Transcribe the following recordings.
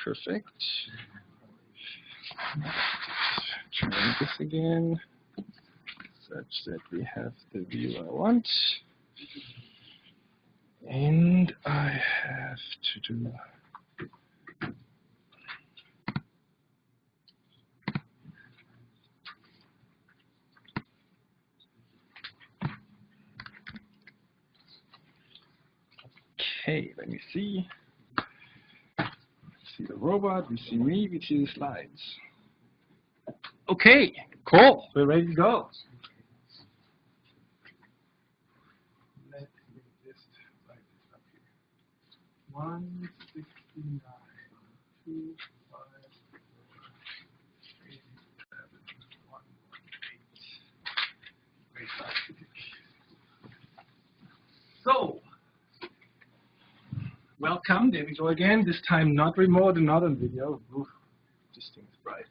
Perfect. Try this again, such that we have the view I want. And I have to do okay, let me see. See the robot, we see me, we see the slides. Okay, cool, we're ready to go. Let me just write this up here. 169, 2, 5, 4, 3, 7, 1, 8. So, welcome, there we go again, this time not remote and not on video. Oof, this thing is bright.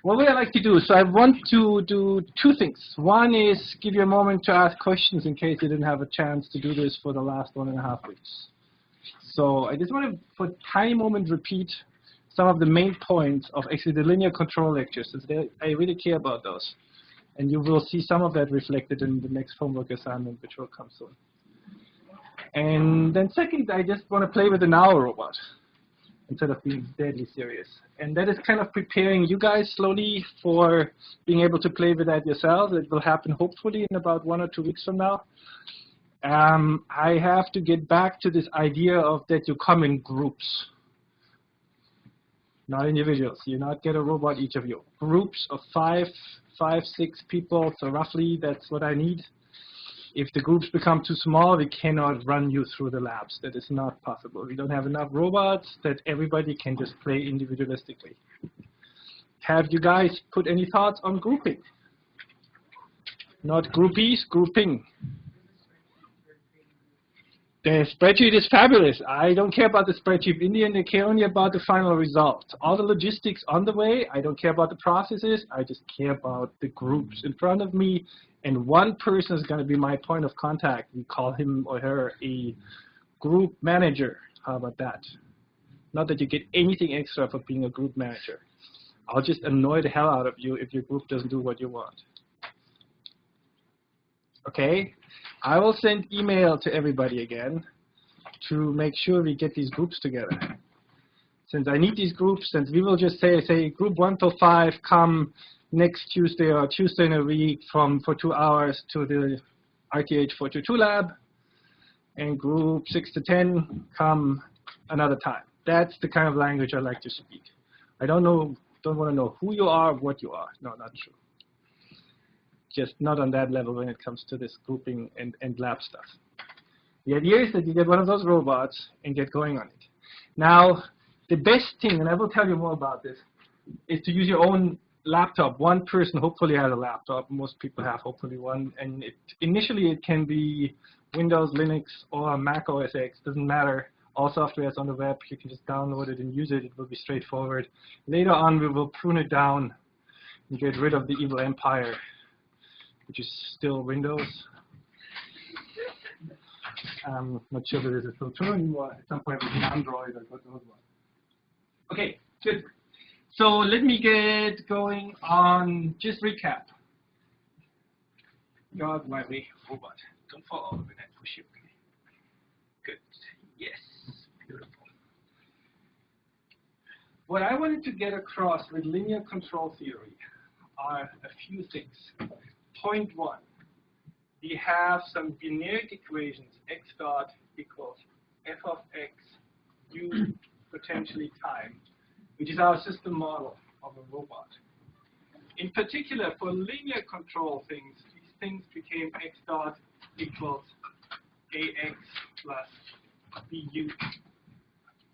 What would I like to do? So I want to do two things. One is give you a moment to ask questions in case you didn't have a chance to do this for the last 1.5 weeks. So I just want to, for a tiny moment, repeat some of the main points of actually the linear control lectures, since I really care about those. And you will see some of that reflected in the next homework assignment, which will come soon. And then second, I just want to play with the NAO robot instead of being deadly serious. And that is kind of preparing you guys slowly for being able to play with that yourselves. It will happen hopefully in about 1 or 2 weeks from now. I have to get back to this idea of that you come in groups, not individuals. You not get a robot, each of you. Groups of 5, 6 people, so roughly that's what I need. If the groups become too small, we cannot run you through the labs. That is not possible. We don't have enough robots that everybody can just play individualistically. Have you guys put any thoughts on grouping? Not groupies, grouping. The spreadsheet is fabulous. I don't care about the spreadsheet in the end. I care only about the final result. All the logistics on the way, I don't care about the processes. I just care about the groups in front of me. And one person is going to be my point of contact. We call him or her a group manager. How about that? Not that you get anything extra for being a group manager. I'll just annoy the hell out of you if your group doesn't do what you want. Okay? I will send email to everybody again to make sure we get these groups together. Since I need these groups, since we will just say group 1 till 5 come next Tuesday or Tuesday in a week for 2 hours to the RTH 422 lab, and group 6 to 10 come another time. That's the kind of language I like to speak. I don't want to know who you are, what you are. No, not true. Just not on that level when it comes to this grouping and lab stuff. The idea is that you get one of those robots and get going on it. Now, the best thing, and I will tell you more about this, is to use your own laptop. One person hopefully has a laptop. Most people have hopefully one. And initially it can be Windows, Linux, or Mac OS X. Doesn't matter. All software is on the web. You can just download it and use it. It will be straightforward. Later on, we will prune it down and get rid of the evil empire, which is still Windows. Not sure whether it's still true anymore. At some point, it was Android or what knows what. Okay, good. So let me get going on just recap. God, my way, robot. Don't fall over that. Push you. Good. Yes. Beautiful. What I wanted to get across with linear control theory are a few things. Point 1, we have some generic equations, x dot equals f of x, u potentially time, which is our system model of a robot. In particular, for linear control things, these things became x dot equals ax plus bu.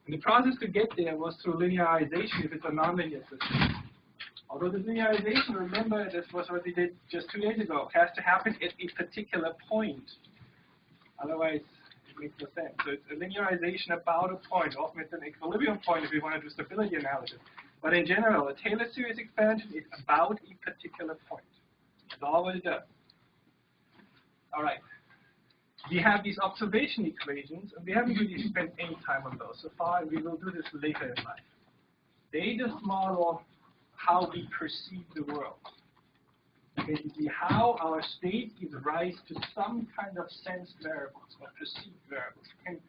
And the process to get there was through linearization if it's a nonlinear system. Although the linearization, remember, this was what we did just 2 days ago, has to happen at a particular point. Otherwise, it makes no sense. So it's a linearization about a point. Often it's an equilibrium point if we want to do stability analysis. But in general, a Taylor series expansion is about a particular point. That's all it does. All right. we have these observation equations, and we haven't really spent any time on those so far, and we will do this later in life. They just model how we perceive the world. Basically, how our state gives rise to some kind of sensed variables or perceived variables. And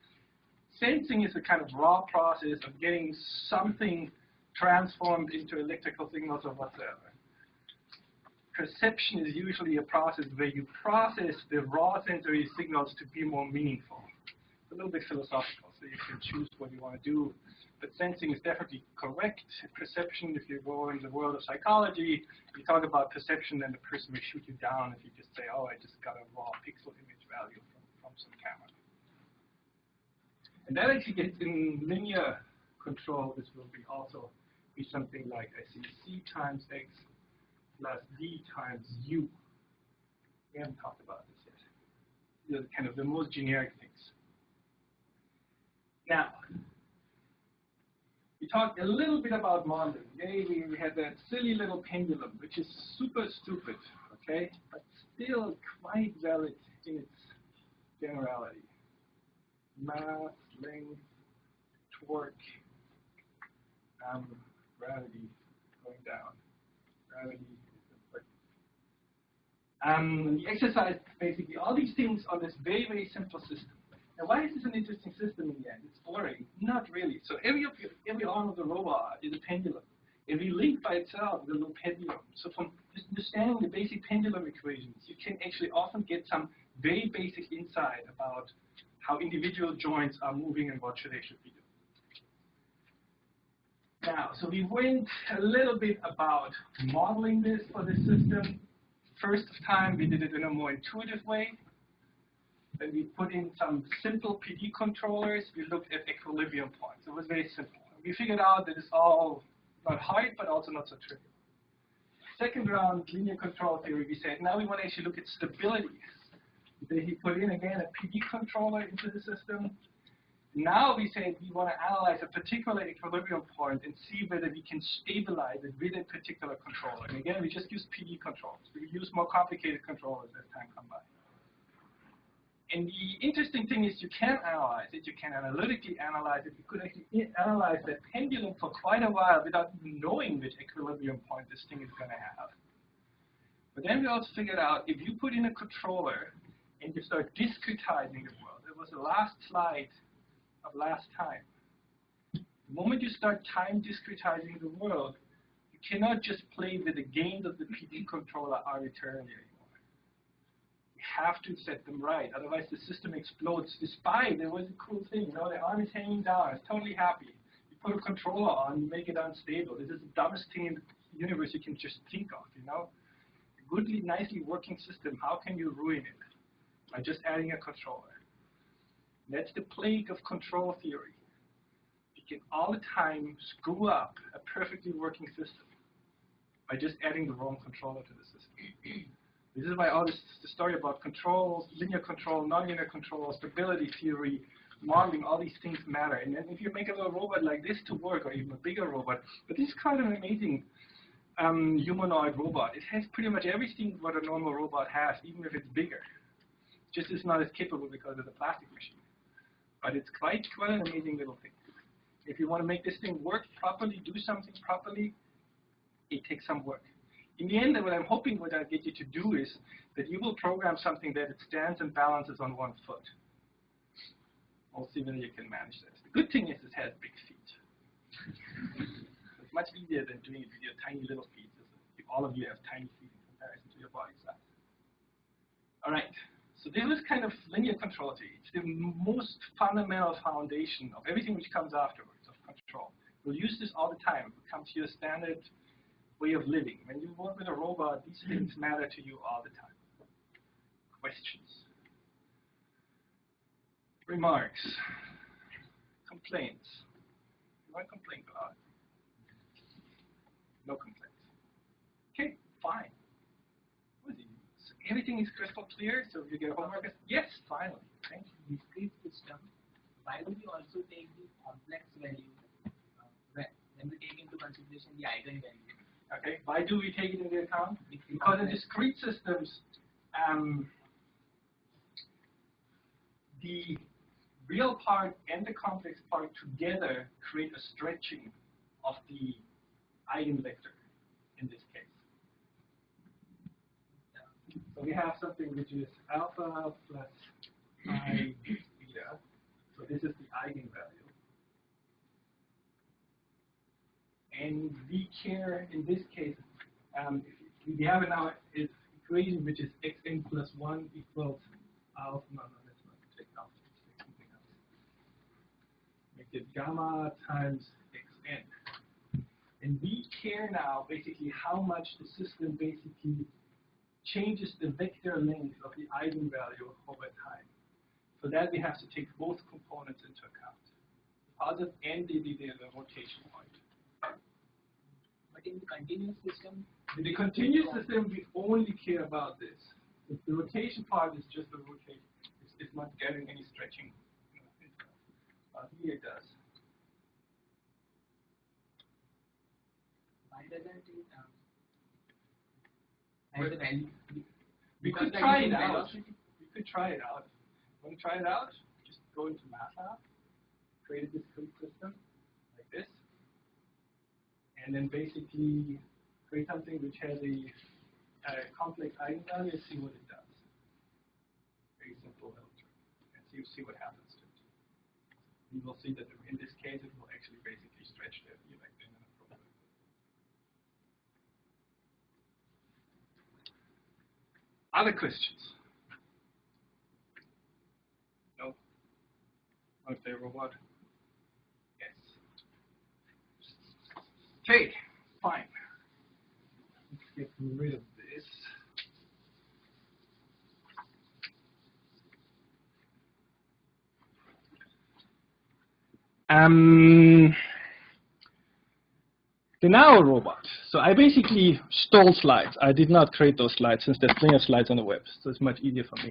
sensing is a kind of raw process of getting something transformed into electrical signals or whatsoever. Perception is usually a process where you process the raw sensory signals to be more meaningful. It's a little bit philosophical, so you can choose what you want to do. But sensing is definitely correct. Perception, if you go in the world of psychology, you talk about perception, then the person will shoot you down if you just say, oh, I just got a raw pixel image value from some camera. And that actually gets in linear control. This will be something like, I see C times X plus D times U. We haven't talked about this yet. These are kind of the most generic things. Now, we talked a little bit about modeling. Today we had that silly little pendulum, which is super stupid, okay, but still quite valid in its generality. Mass, length, torque, gravity going down. Gravity is important. The exercise, basically, all these things on this very, very simple system. Now, why is this an interesting system in the end? It's boring. Not really. So every arm of the robot is a pendulum. Every link by itself is a little pendulum. So from just understanding the basic pendulum equations, you can actually often get some very basic insight about how individual joints are moving and what they should be doing. Now, so we went a little bit about modeling this for this system. First time, we did it in a more intuitive way. Then we put in some simple PD controllers. We looked at equilibrium points. It was very simple. We figured out that it's all not hard, but also not so trivial. Second round, linear control theory, we said, now we want to actually look at stability. So he put in, again, a PD controller into the system. Now we say we want to analyze a particular equilibrium point and see whether we can stabilize it with a particular controller. And again, we just use PD controls. We use more complicated controllers as time comes by. And the interesting thing is you can analyze it. You can analytically analyze it. You could actually analyze that pendulum for quite a while without even knowing which equilibrium point this thing is going to have. But then we also figured out if you put in a controller and you start discretizing the world, it was the last slide of last time. The moment you start time discretizing the world, you cannot just play with the gains of the PD controller arbitrarily anymore. You have to set them right, otherwise the system explodes. Despite there was a cool thing, you know, the arm is hanging down, it's totally happy. You put a controller on, you make it unstable. This is the dumbest thing in the universe you can just think of, you know. A goodly, nicely working system, how can you ruin it? By just adding a controller. That's the plague of control theory. You can all the time screw up a perfectly working system by just adding the wrong controller to the system. This is why all this the story about controls, linear control, nonlinear control, stability theory, modeling, all these things matter. And then if you make a little robot like this to work, or even a bigger robot, but this is quite an amazing humanoid robot. It has pretty much everything what a normal robot has, even if it's bigger. Just is not as capable because of the plastic machine. But it's quite an amazing little thing. If you want to make this thing work properly, do something properly, it takes some work. In the end, what I'm hoping what I get you to do is that you will program something that it stands and balances on one foot. We'll see whether you can manage this. The good thing is it has big feet. It's much easier than doing it with your tiny little feet. If all of you have tiny feet in comparison to your body size. All right. So this is kind of linear control theory. It's the most fundamental foundation of everything which comes afterwards of control. We'll use this all the time. It becomes your standard way of living. When you work with a robot, these things matter to you all the time. Questions? Remarks? Complaints? You want to complain about it? No complaints. Okay, fine. Everything is crystal clear, so if you get homework, yes, finally. Thank you. Discrete system, why would you also take the complex value when we take into consideration the eigenvalue? Okay, why do we take it into account? Because in discrete systems, the real part and the complex part together create a stretching of the eigenvector in this case. So we have something which is alpha plus I beta. So this is the eigenvalue. And we care in this case, we have now an equation which is xn plus 1 equals alpha. No, let's not take alpha. Let's take something else. Make it gamma times xn. And we care now basically how much the system basically changes the vector length of the eigenvalue over time. For that, we have to take both components into account, the positive and the rotation point. But in the continuous system, In the continuous system, we only care about this. The rotation part is just the rotation. It's not getting any stretching. Here it does. why doesn't it have the value? We could try it out. We could try it out. Want to try it out? Just go into MATLAB, create a discrete system like this, and then basically create something which has a complex eigenvalue and see what it does. Very simple filter. And see what happens to it. You will see that in this case it will actually basically stretch the vector in an appropriate way. Other questions? No? Not if they robot? Yes. Okay, fine. Let's get rid of this. The NAO robot. So I basically stole slides. I did not create those slides since there's plenty of slides on the web, so it's much easier for me.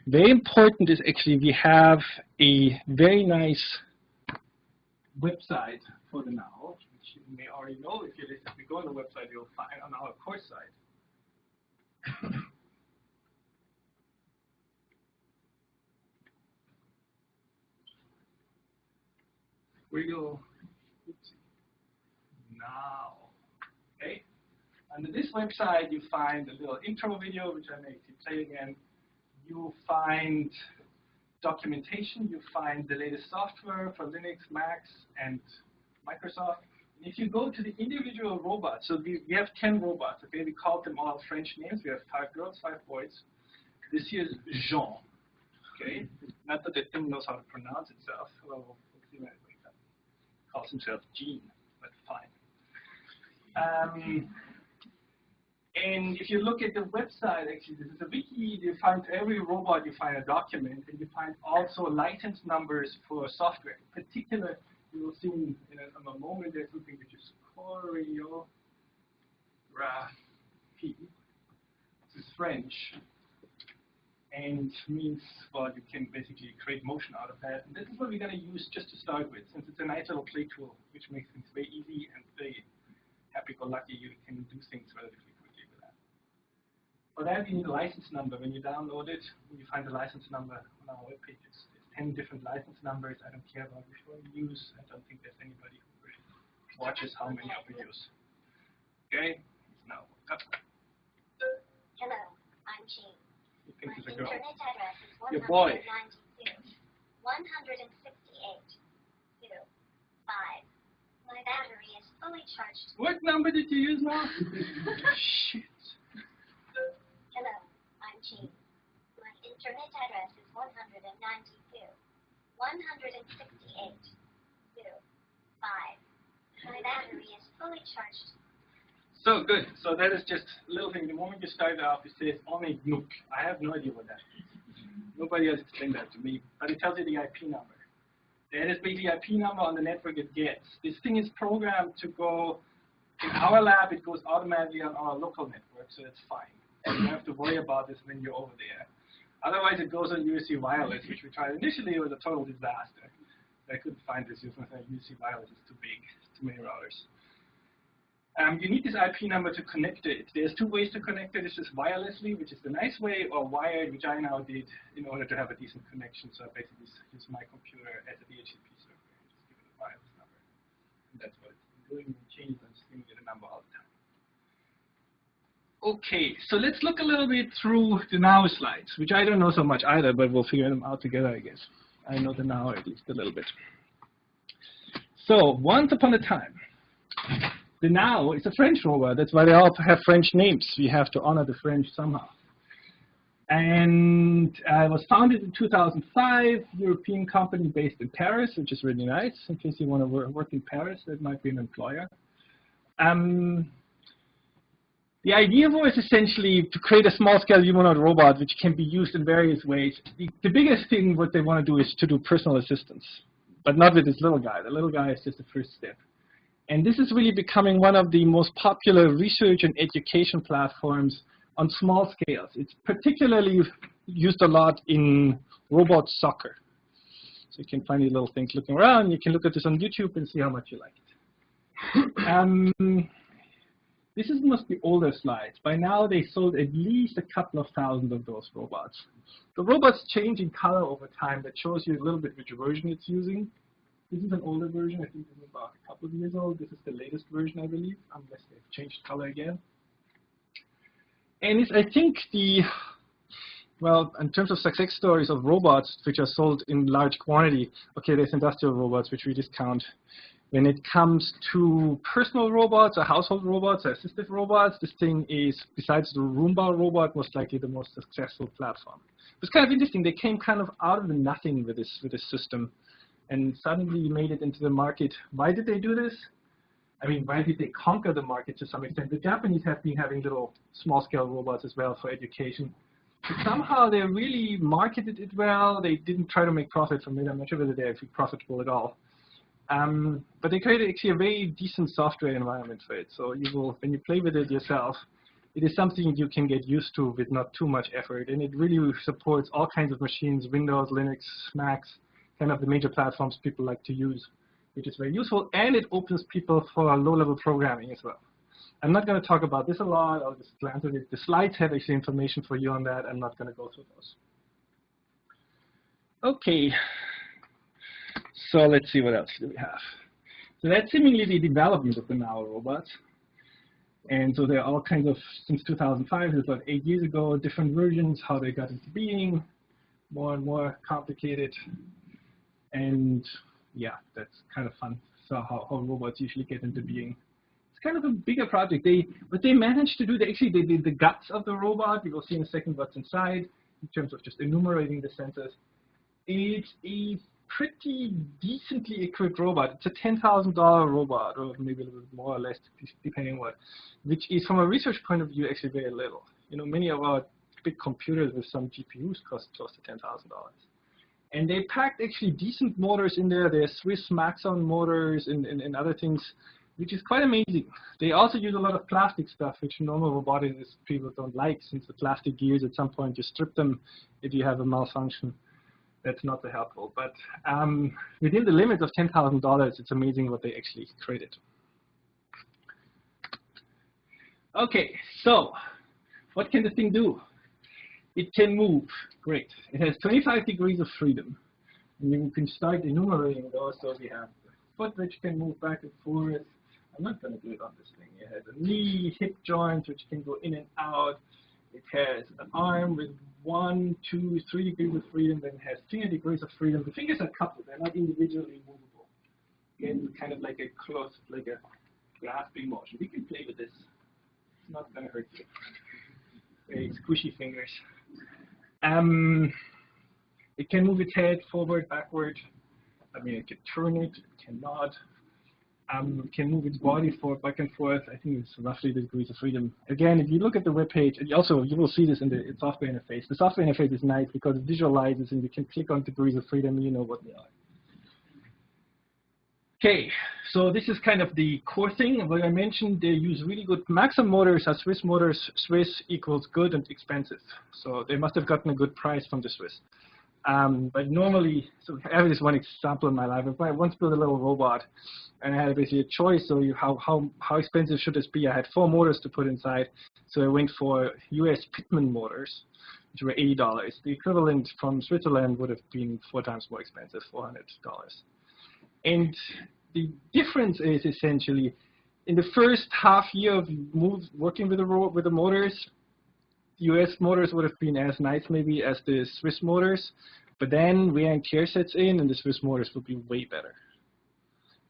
Very important is actually we have a very nice website for the NAO, which you may already know if you go on the website, you'll find on our course site. We go now. Okay. Under this website, you find a little intro video, which I make you play again. You find documentation. You find the latest software for Linux, Macs, and Microsoft. And if you go to the individual robots, so we have 10 robots. Okay, we called them all French names. We have 5 girls, 5 boys. This here is Jean. Okay, not that the thing knows how to pronounce itself. Well, we'll see when it wakes up. Calls himself Jean, but fine. And if you look at the website, actually, this is a wiki. You find every robot, you find a document, and you find also license numbers for software. In particular, you will see in a moment there's something which is Choreographe. This is French, and means, well, you can basically create motion out of that. And this is what we're going to use just to start with, since it's a nice little play tool, which makes things very easy and very happy-go-lucky. You can do things relatively quickly with that. For that, you need a license number. When you download it, you find the license number on our web page. It's 10 different license numbers. I don't care about which one you use. I don't think there's anybody who really watches how many of we use. Okay? Now, up. Hello, I'm Jean. You think My it's a girl. internet address is Your boy. 192.168.2.5. My battery is fully charged. What number did you use now? Shit. Hello, I'm Jean. My internet address is 192.168.2.5. My battery is fully charged. So good. So that is just a little thing. The moment you start off, it says only GNUC. I have no idea what that is. Nobody has explained that to me, but it tells you the IP number. That is basically the IP number on the network it gets. This thing is programmed to go, in our lab, it goes automatically on our local network, so it's fine. You don't have to worry about this when you're over there. Otherwise, it goes on UC wireless, which we tried initially. It was a total disaster. I couldn't find this. UC wireless is too big, too many routers. You need this IP number to connect it. There's two ways to connect it. This is wirelessly, which is the nice way, or wired, which I now did in order to have a decent connection. So I basically use my computer as a DHCP server and just give it a wireless number. And that's what it's doing. Change, I'm just giving it a number all the time. Okay, so let's look a little bit through the NAO slides, which I don't know so much either, but we'll figure them out together, I guess. I know the NAO at least a little bit. So, once upon a time, the NAO is a French robot. That's why they all have French names. We have to honor the French somehow. And it was founded in 2005, European company based in Paris, which is really nice. In case you want to work in Paris, that might be an employer. The idea was essentially to create a small-scale humanoid robot which can be used in various ways. The biggest thing what they want to do is to do personal assistance, but not with this little guy. The little guy is just the first step. And this is really becoming one of the most popular research and education platforms on small scales. It's particularly used a lot in robot soccer. So you can find these little things looking around. You can look at this on YouTube and see how much you like it. This must be older slides. By now, they sold at least a couple of thousand of those robots. The robots change in color over time. That shows you a little bit which version it's using. This is an older version. I think this is about a couple of years old. This is the latest version, I believe, unless they've changed color again. And it's, I think, well, in terms of success stories of robots which are sold in large quantity, okay, there's industrial robots, which we discount. When it comes to personal robots or household robots or assistive robots, this thing is, besides the Roomba robot, most likely the most successful platform. It's kind of interesting. They came kind of out of the nothing with this system and suddenly made it into the market. Why did they do this? I mean, why did they conquer the market to some extent? The Japanese have been having little small-scale robots as well for education. But somehow they really marketed it well. They didn't try to make profit from it. I'm not sure whether they're actually profitable at all. But they created actually a very decent software environment for it. So you will, when you play with it yourself, it is something you can get used to with not too much effort. And it really supports all kinds of machines, Windows, Linux, Macs, kind of the major platforms people like to use, which is very useful. And it opens people for low-level programming as well. I'm not going to talk about this a lot. I'll just glance at it. The slides have actually information for you on that. I'm not going to go through those. OK. So let's see what else do we have. So that's seemingly the development of the NAO robots. And so there are all kinds of, since 2005, it's about 8 years ago, different versions, how they got into being, more and more complicated. And yeah, that's kind of fun. So how robots usually get into being. It's kind of a bigger project. What they managed to do, they did the guts of the robot. We will see in a second what's inside in terms of just enumerating the sensors. It's a pretty decently equipped robot. It's a $10,000 robot, or maybe a little bit more or less, depending on what, which is, from a research point of view, actually very little. You know, many of our big computers with some GPUs cost close to $10,000. And they packed actually decent motors in there. There's Swiss Maxon motors and other things, which is quite amazing. They also use a lot of plastic stuff, which normal robotics people don't like, since the plastic gears at some point you strip them if you have a malfunction. That's not so helpful. But within the limits of $10,000, it's amazing what they actually created. OK, so what can the thing do? It can move. Great. It has 25 degrees of freedom. And you can start enumerating those. So we have the foot, which can move back and forth. I'm not going to do it on this thing. It has a knee, hip joint, which can go in and out. It has an arm with 1, 2, 3 degrees of freedom, then it has finger degrees of freedom. The fingers are coupled, they're not individually movable. Again, kind of like a close, like a grasping motion. We can play with this. It's not going to hurt you. Very squishy fingers. It can move its head forward, backward. I mean, it can turn it, it can nod. Can move its body forward, back and forth. I think it's roughly the degrees of freedom. Again, if you look at the web page, and also you will see this in the software interface. The software interface is nice because it visualizes and you can click on degrees of freedom and you know what they are. Okay, so this is kind of the core thing. What I mentioned, they use really good Maxim motors are Swiss motors. Swiss equals good and expensive. So they must have gotten a good price from the Swiss. But normally, so I have this one example in my life. I once built a little robot, and I had basically a choice. So how expensive should this be? I had 4 motors to put inside, so I went for US Pitman motors, which were $80. The equivalent from Switzerland would have been 4 times more expensive, $400. And the difference is essentially, in the first half year of working with the motors, US motors would have been as nice maybe as the Swiss motors, but then wear and tear sets in, and the Swiss motors will be way better.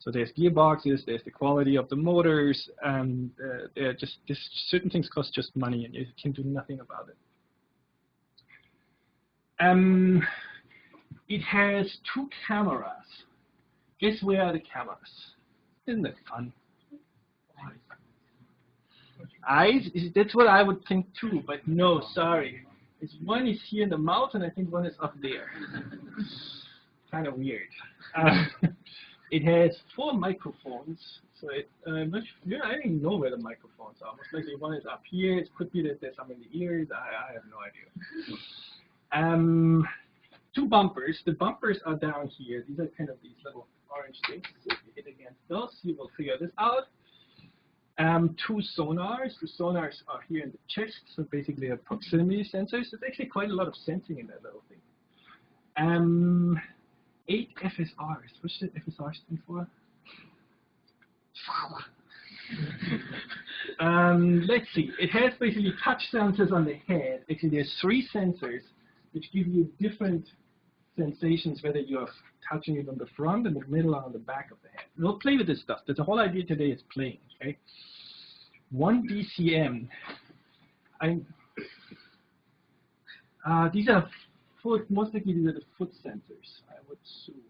So there's gearboxes, there's the quality of the motors, and certain things cost just money, and you can do nothing about it. It has 2 cameras. Guess where are the cameras? Isn't that fun? Eyes? That's what I would think too, but no, sorry. One is here in the mouth, and I think one is up there. Kind of weird. It has 4 microphones, so I don't even know where the microphones are. Most likely one is up here. It could be that there's some in the ears. I have no idea. 2 bumpers. The bumpers are down here. These are kind of these little orange things. So if you hit against those, you will figure this out. 2 sonars. The sonars are here in the chest, so basically a proximity sensors. There's actually quite a lot of sensing in that little thing. 8 FSRs. What's the FSR stand for? Let's see. It has basically touch sensors on the head. Actually, there's 3 sensors which give you different sensations, whether you're touching it on the front, in the middle, or on the back of the head. We'll play with this stuff. The whole idea today is playing. Okay. 1 DCM. These are most likely these are the foot sensors, I would assume.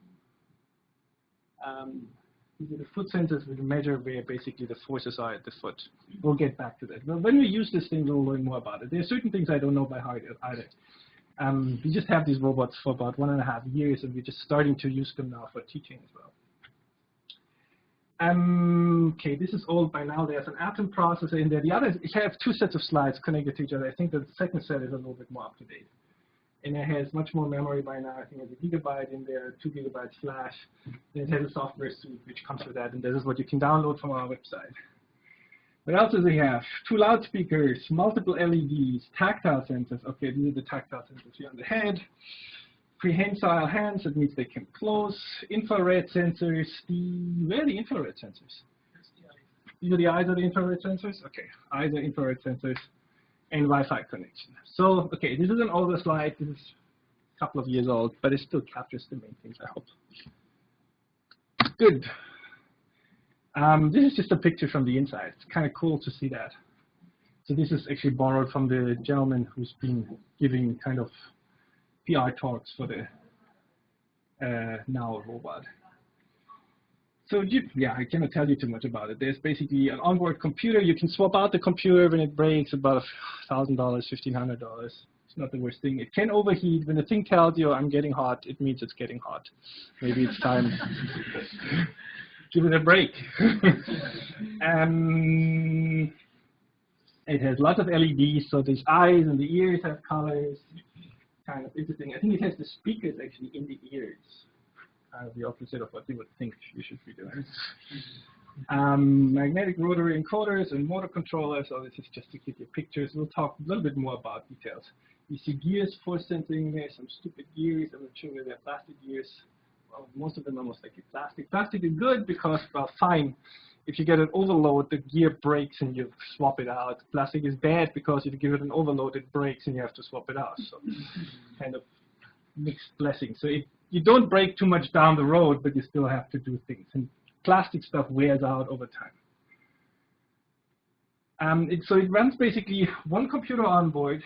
These are the foot sensors which measure where basically the forces are at the foot. We'll get back to that. But when we use this thing, we'll learn more about it. There are certain things I don't know by heart either. We just have these robots for about 1.5 years, and we're just starting to use them now for teaching as well. Okay, this is old by now. There's an Atom processor in there. The others, I have 2 sets of slides connected to each other. I think the second set is a little bit more up to date. And it has much more memory by now. I think it has 1 gigabyte in there, 2 gigabytes flash. Then it has a software suite which comes with that, and this is what you can download from our website. What else do we have? 2 loudspeakers, multiple LEDs, tactile sensors. Okay, these are the tactile sensors here on the head. Prehensile hands, that means they can close. Infrared sensors. Where are the infrared sensors? These are the eyes of the infrared sensors? Okay, eyes are infrared sensors. And Wi-Fi connection. So, okay, this is an older slide. This is a couple of years old, but it still captures the main things, I hope. Good. This is just a picture from the inside. It's kind of cool to see that. So this is actually borrowed from the gentleman who's been giving kind of PR talks for the NAO robot. So yeah, I cannot tell you too much about it. There's basically an onboard computer. You can swap out the computer when it breaks, about $1,000, $1,500. It's not the worst thing. It can overheat. When the thing tells you I'm getting hot, it means it's getting hot. Maybe it's time. Give it a break. It has lots of LEDs, so these eyes and the ears have colors. Kind of interesting. I think it has the speakers actually in the ears. The opposite of what you would think you should be doing. Magnetic rotary encoders and motor controllers. So this is just to give you pictures. We'll talk a little bit more about details. You see gears, force sensing. There's some stupid gears. I'm not sure whether they're plastic gears. Well, most of them are most likely plastic. Plastic is good because, well, fine. If you get an overload, the gear breaks and you swap it out. Plastic is bad because if you give it an overload, it breaks and you have to swap it out. So kind of mixed blessings. So you don't break too much down the road, but you still have to do things. And plastic stuff wears out over time. So it runs basically 1 computer on board,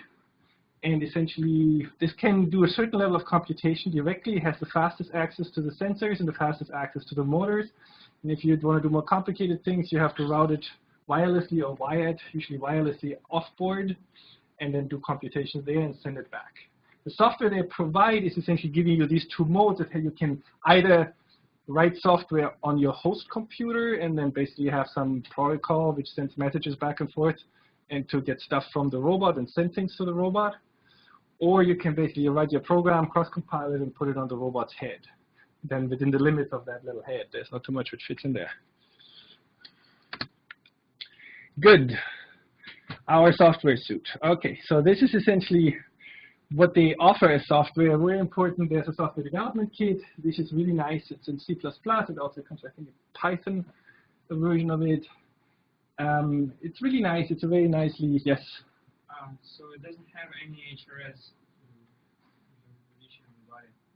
and essentially this can do a certain level of computation directly. It has the fastest access to the sensors and the fastest access to the motors. And if you want to do more complicated things, you have to route it wirelessly or wired, usually wirelessly off-board, and then do computations there and send it back. The software they provide is essentially giving you these 2 modes that you can either write software on your host computer and then basically have some protocol which sends messages back and forth and to get stuff from the robot and send things to the robot. Or you can basically write your program, cross-compile it, and put it on the robot's head. Then within the limits of that little head, there's not too much which fits in there. Good. Our software suite. OK, so this is essentially what they offer as software. Very important. There's a software development kit. This is really nice. It's in C++. It also comes, I think, in Python, a version of it. It's really nice. It's a very nicely, yes. So it doesn't have any HRS.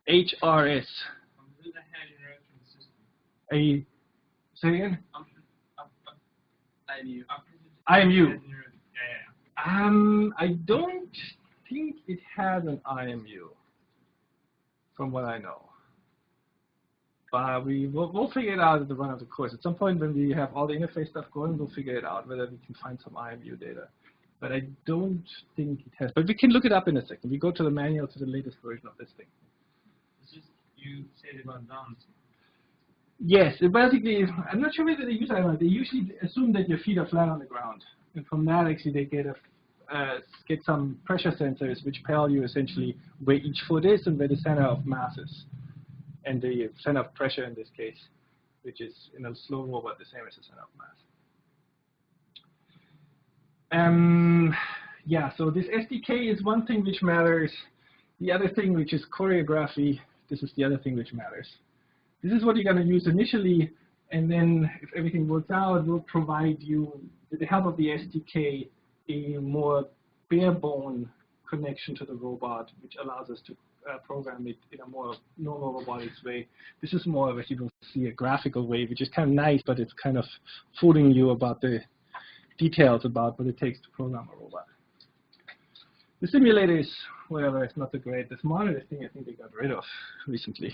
HRS. Does it have interaction system? Say again? IMU. IMU. Yeah. I don't think it has an IMU, from what I know. But we'll figure it out at the run of the course. At some point when we have all the interface stuff going, we'll figure it out, whether we can find some IMU data. But I don't think it has. But we can look it up in a second. We go to the manual to the latest version of this thing. It's just you said about downs. Yes, it basically, I'm not sure whether they use IMU. They usually assume that your feet are flat on the ground. And from that, actually, they get some pressure sensors which tell you essentially where each foot is and where the center of mass is. And the center of pressure in this case, which is in a slow robot the same as the center of mass. Yeah, so this SDK is one thing which matters. The other thing, which is choreography, this is the other thing which matters. This is what you're going to use initially, and then if everything works out, we'll provide you, with the help of the SDK, a more bare-bone connection to the robot, which allows us to program it in a more normal robotics way. This is more of a, you will see, a graphical way, which is kind of nice, but it's kind of fooling you about the details about what it takes to program a robot. The simulator is, whatever, it's not so great. This monitor thing, I think they got rid of recently.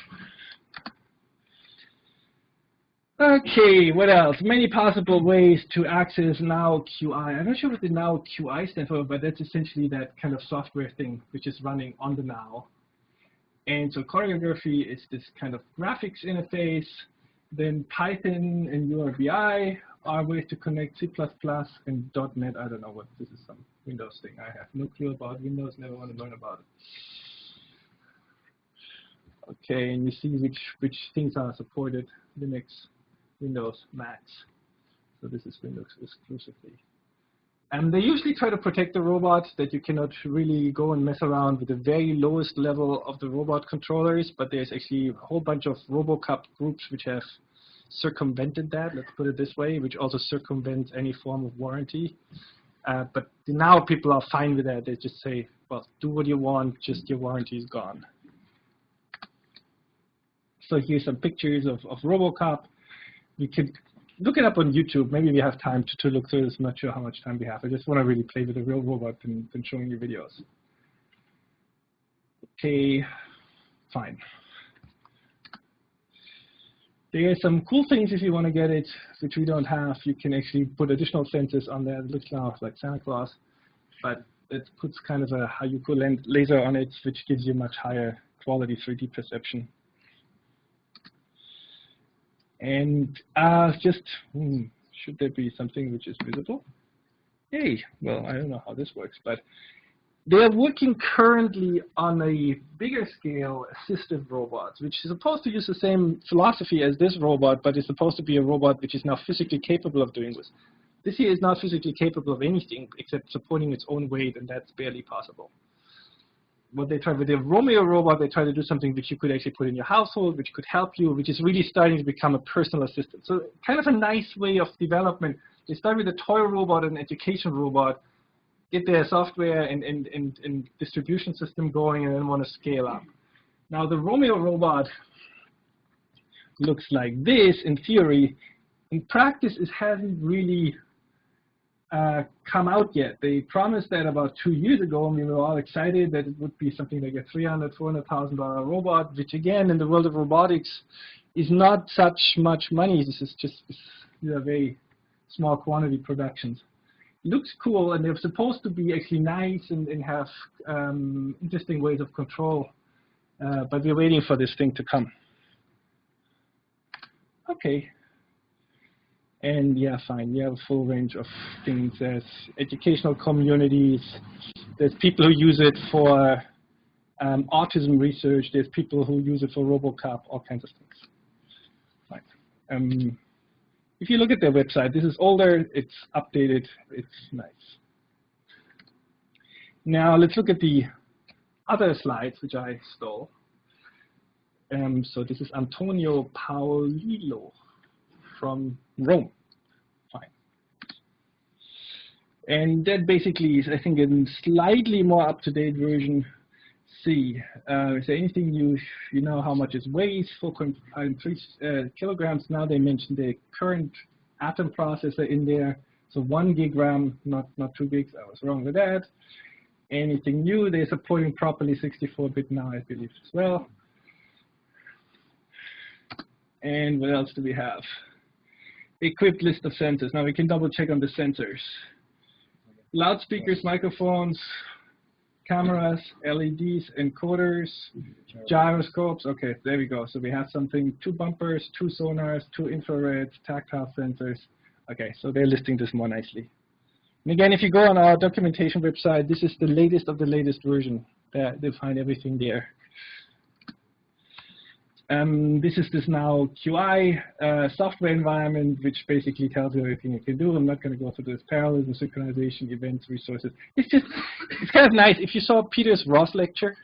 Okay, what else? Many possible ways to access NAO QI. I'm not sure what the NAO QI stands for, but that's essentially that kind of software thing which is running on the NAO. And so choreography is this kind of graphics interface. Then Python and URBI are ways to connect C++ and .NET. I don't know what this is, some Windows thing. I have no clue about Windows, never want to learn about it. Okay, and you see which things are supported: Linux, Windows, Macs. So this is Windows exclusively. And they usually try to protect the robot, that you cannot really go and mess around with the very lowest level of the robot controllers, but there's actually a whole bunch of RoboCup groups which have circumvented that, let's put it this way, which also circumvents any form of warranty. But now people are fine with that. They just say, well, do what you want, just your warranty is gone. So here's some pictures of RoboCup. We could look it up on YouTube. Maybe we have time to look through this. I'm not sure how much time we have. I just want to really play with a real robot than showing you videos. Okay, fine. There are some cool things if you want to get it, which we don't have. You can actually put additional sensors on there. It looks now like Santa Claus, but it puts kind of a Hayuko laser on it, which gives you much higher quality 3D perception. And should there be something which is visible? Hey, well, I don't know how this works, but they're working currently on a bigger scale assistive robots, which is supposed to use the same philosophy as this robot, but it's supposed to be a robot which is now physically capable of doing this. This here is not physically capable of anything except supporting its own weight, and that's barely possible. What they try with the Romeo robot, they try to do something which you could actually put in your household, which could help you, which is really starting to become a personal assistant. So kind of a nice way of development. They start with a toy robot and an education robot, get their software and distribution system going, and then want to scale up. Now the Romeo robot looks like this in theory. In practice, it hasn't really come out yet. They promised that about 2 years ago, and we were all excited that it would be something like a $300,000, $400,000 robot, which again, in the world of robotics, is not such much money. This is just very small quantity productions. Looks cool, and they're supposed to be actually nice and have interesting ways of control, but we're waiting for this thing to come. Okay. And yeah, fine, you have a full range of things. There's educational communities. There's people who use it for autism research. There's people who use it for RoboCop, all kinds of things. Right. If you look at their website, this is older, it's updated, it's nice. Now let's look at the other slides, which I stole. So this is Antonio Paolillo from Rome. Fine. And that basically is, I think, a slightly more up-to-date version. C. Is there anything you know how much it weighs? 4.3 kilograms. Now they mentioned the current atom processor in there. So 1 gig RAM, not 2 gigs. I was wrong with that. Anything new? They're supporting properly 64-bit now, I believe, as well. And what else do we have? Equipped list of sensors. Now we can double check on the sensors. Loudspeakers, microphones, cameras, LEDs, encoders, gyroscopes. Okay, there we go. So we have something, 2 bumpers, 2 sonars, 2 infrareds, tactile sensors. Okay, so they're listing this more nicely. And again, if you go on our documentation website, this is the latest of the latest version. They find everything there. This is this now QI software environment, which basically tells you everything you can do. I'm not going to go through this parallelism, synchronization, events, resources. It's kind of nice. If you saw Peter's Ross lecture,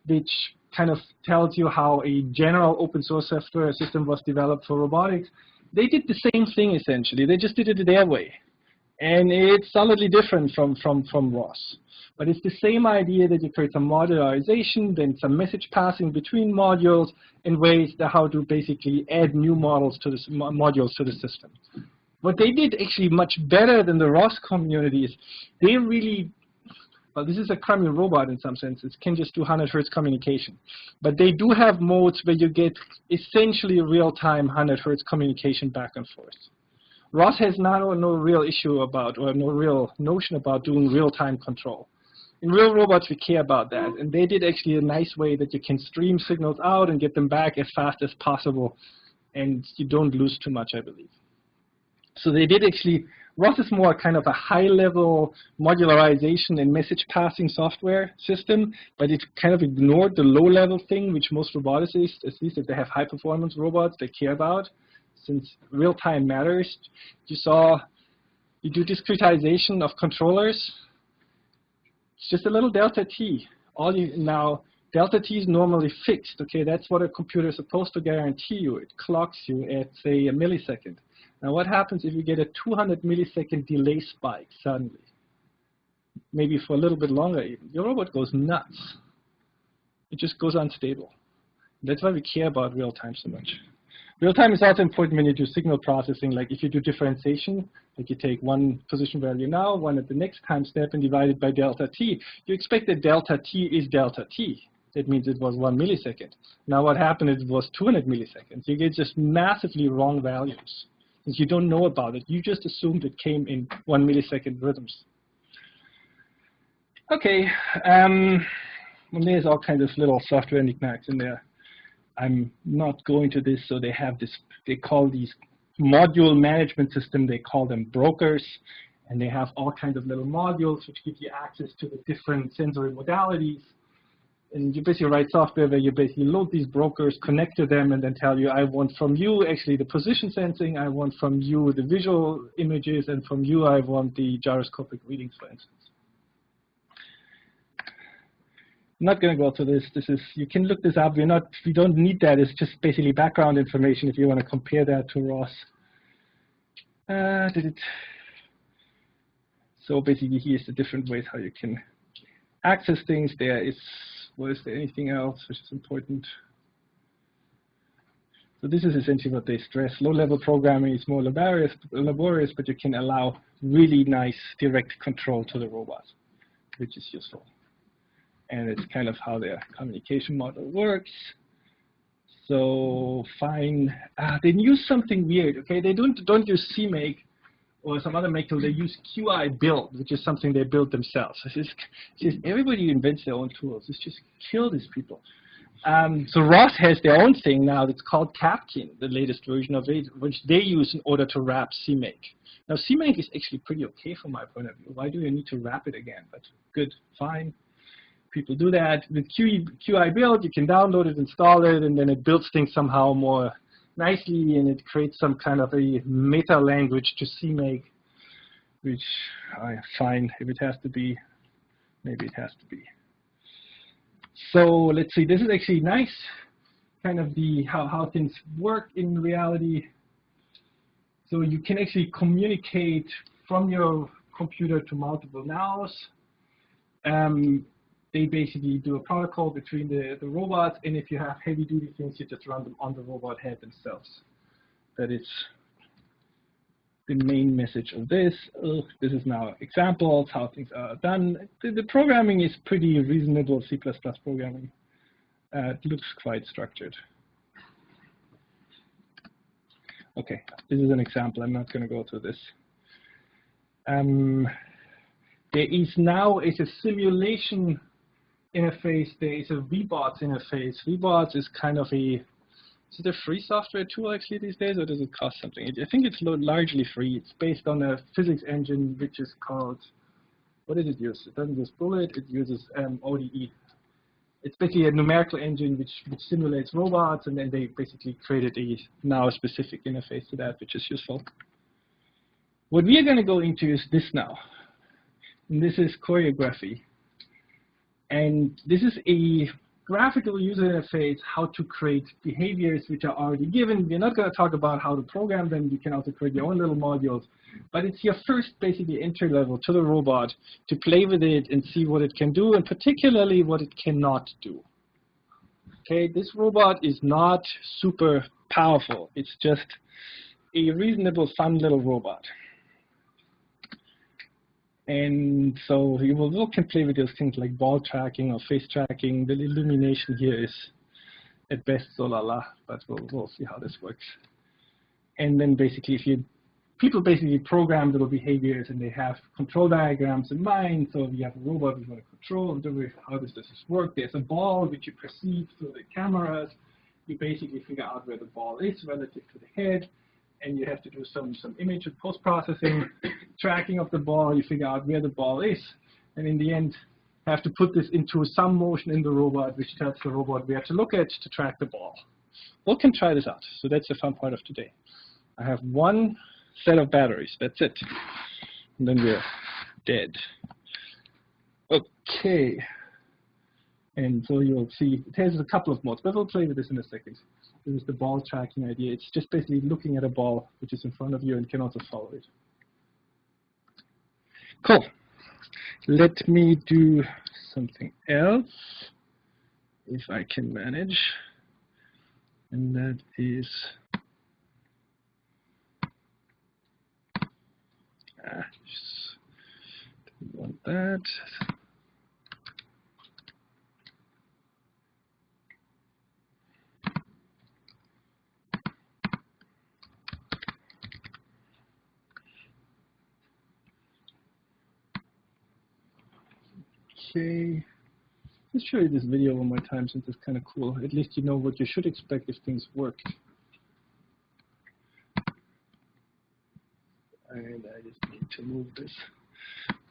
which kind of tells you how a general open source software system was developed for robotics, they did the same thing essentially. They just did it their way. And it's solidly different from Ross. But it's the same idea that you create some modularization, then some message passing between modules in ways that how to basically add new modules to the system. What they did actually much better than the Ross community is they really, well, this is a crummy robot in some senses, can just do 100 Hertz communication. But they do have modes where you get essentially real-time 100 Hertz communication back and forth. Ross has no real issue about, or no real notion about doing real-time control. In real robots, we care about that. And they did actually a nice way that you can stream signals out and get them back as fast as possible. And you don't lose too much, I believe. So they did actually, Ross is more kind of a high-level modularization and message passing software system, but it kind of ignored the low-level thing, which most roboticists, at least if they have high-performance robots, they care about. Since real-time matters, you do discretization of controllers. It's just a little delta t. Now, delta t is normally fixed. Okay, that's what a computer is supposed to guarantee you. It clocks you at, say, a millisecond. Now, what happens if you get a 200 millisecond delay spike suddenly? Maybe for a little bit longer even. Your robot goes nuts. It just goes unstable. That's why we care about real-time so much. Real-time is also important when you do signal processing, like if you do differentiation, like you take one position value now, one at the next time step, and divide it by delta t. You expect that delta t is delta t. That means it was 1 millisecond. Now what happened is it was 200 milliseconds. You get just massively wrong values. Since you don't know about it, you just assumed it came in 1 millisecond rhythms. Okay, and there's all kinds of little software knickknacks in there. I'm not going to this, so they have this, they call these module management system, they call them brokers, and they have all kinds of little modules which give you access to the different sensory modalities. And you basically write software where you basically load these brokers, connect to them, and then tell you, I want from you actually the position sensing, I want from you the visual images, and from you I want the gyroscopic readings, for instance. I'm not going to go through this. This is, you can look this up. We don't need that. It's just basically background information if you want to compare that to Ross. So basically, here's the different ways how you can access things. Was there anything else which is important? So this is essentially what they stress. Low-level programming is more laborious, but you can allow really nice direct control to the robot, which is useful. And it's kind of how their communication model works. So fine, they use something weird. Okay, they don't use CMake or some other make tool. They use QI build, which is something they build themselves. It's just everybody invents their own tools. It's just kill these people. So Ross has their own thing now that's called Captain, the latest version of it, which they use in order to wrap CMake. Now CMake is actually pretty okay from my point of view. Why do you need to wrap it again? But good, fine. people do that. With QI build, you can download it, install it, and then it builds things somehow more nicely, and it creates some kind of a meta language to CMake, which I find if it has to be, maybe it has to be. So let's see, this is actually nice, kind of how things work in reality. So you can actually communicate from your computer to multiple NAOs. They basically do a protocol between the robots, and if you have heavy-duty things, you just run them on the robot head themselves. That is the main message of this. This is now examples, how things are done. The programming is pretty reasonable C++ programming. It looks quite structured. Okay, this is an example. I'm not going to go through this. There is now a simulation interface. There is a VBots interface. VBots is kind of a, is it a free software tool actually these days, or does it cost something? I think it's largely free. It's based on a physics engine which is called, what does it use? It doesn't use Bullet, it uses ODE. It's basically a numerical engine which simulates robots, and then they basically created a now specific interface to that, which is useful. What we are going to go into is this now. And this is Choreographe. And this is a graphical user interface, how to create behaviors which are already given. We're not going to talk about how to program them. You can also create your own little modules. But it's your first, basically, entry level to the robot to play with it and see what it can do, and particularly what it cannot do. Okay, this robot is not super powerful. It's just a reasonable, fun little robot. And so you will can play with those things like ball tracking or face tracking. The illumination here is at best so la la, but we'll see how this works. And then basically, people basically program little behaviors, and they have control diagrams in mind. So if you have a robot you want to control, how does this work? There's a ball which you perceive through the cameras. You basically figure out where the ball is relative to the head. And you have to do some image and post-processing, tracking of the ball. You figure out where the ball is. And in the end, have to put this into some motion in the robot, which tells the robot where to look at to track the ball. We can try this out. So that's the fun part of today. I have one set of batteries. That's it. And then we're dead. OK. And so you'll see it has a couple of modes, but we'll play with this in a second. This is the ball tracking idea. It's just basically looking at a ball which is in front of you and can also follow it. Cool. Let me do something else, if I can manage. And that is, just don't want that. Okay, let's show you this video one more time since it's kind of cool. At least you know what you should expect if things worked. And I just need to move this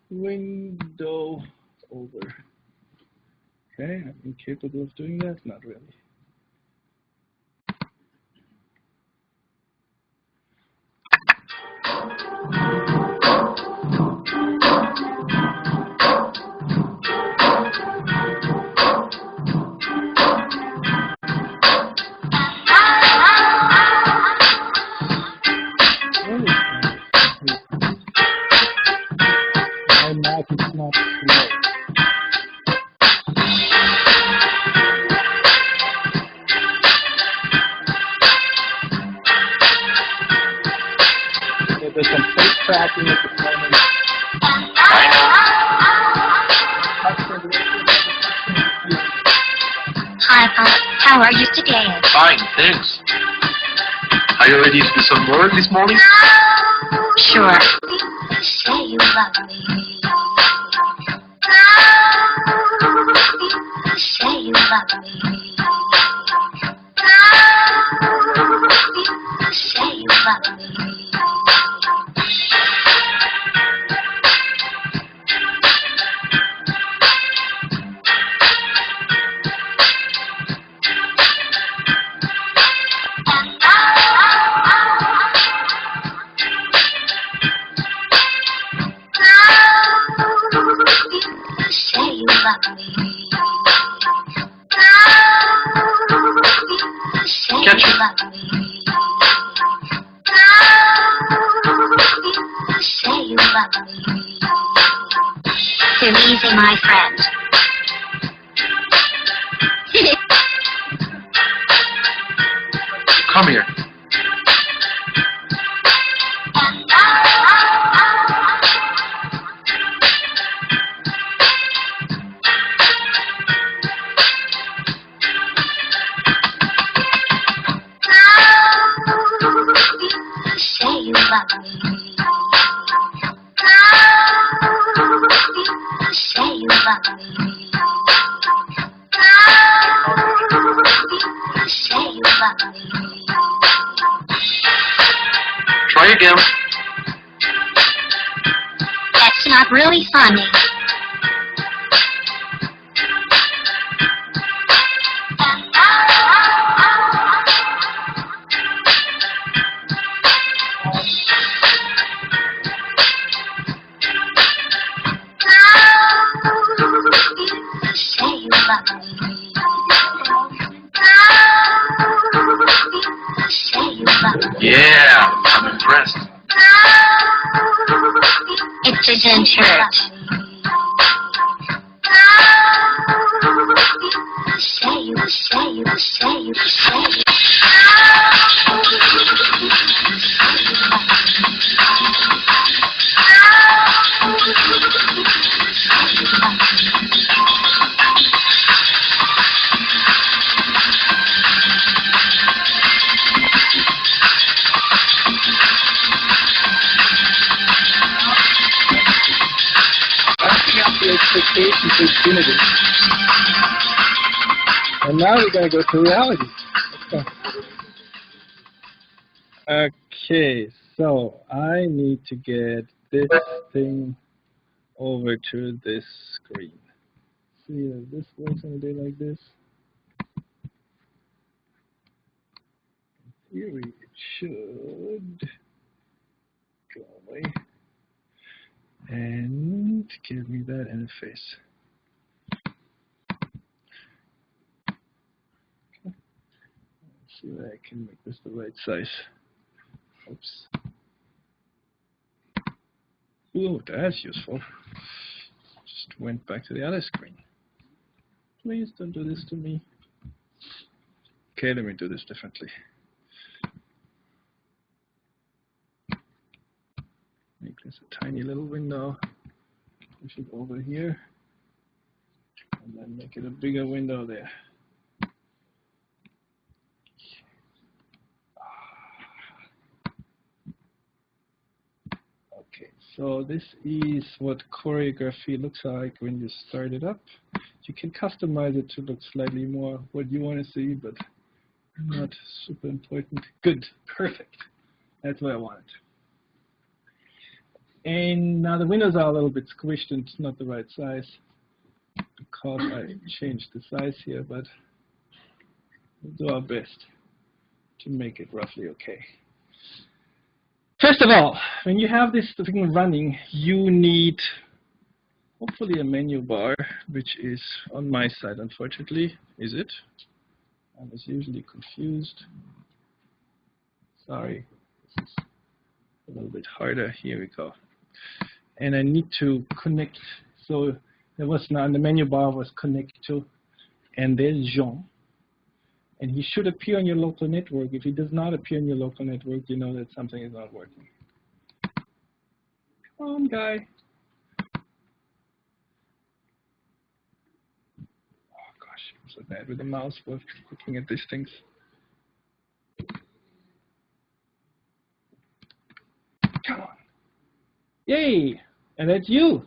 window over. Okay, I'm incapable of doing that? Not really. It's not slow. So there's some face tracking at the moment. Hi, Pop. How are you today? Fine, thanks. Are you ready to do some work this morning? Sure. Say you love me. Say you love me. Say you love me. Catch it. Say you love me. Too easy, my friend. Come here. Say you love me. Say you love me. Say you love me. Try again. That's not really funny. Say you love me. Say you love me. Yeah, I'm impressed. It didn't hurt. Say you, say you, say you, say you. Ramping up the expectations to infinity. And now we're going to go to reality. Let's go. Okay, so I need to get this thing over to this screen. See if this works on a day like this. In theory, it should go away and give me that interface. Let's see if I can make this the right size. Oops. Oh, that's useful. Just went back to the other screen. Please don't do this to me. Okay, let me do this differently. Make this a tiny little window. Push it over here. And then make it a bigger window there. Okay, so this is what Choreographe looks like when you start it up. You can customize it to look slightly more what you want to see, but not super important. Good, perfect. That's what I wanted. And now the windows are a little bit squished and it's not the right size because I changed the size here, but we'll do our best to make it roughly okay. First of all, when you have this thing running, you need hopefully a menu bar, which is on my side, unfortunately. Is it? I was usually confused. Sorry, this is a little bit harder. Here we go. And I need to connect. So there was now the menu bar was connect to, and there's Jean. And he should appear on your local network. If he does not appear on your local network, you know that something is not working. Come on, guy. Oh gosh, I'm so bad with the mouse for looking at these things. Come on. Yay! And that's you.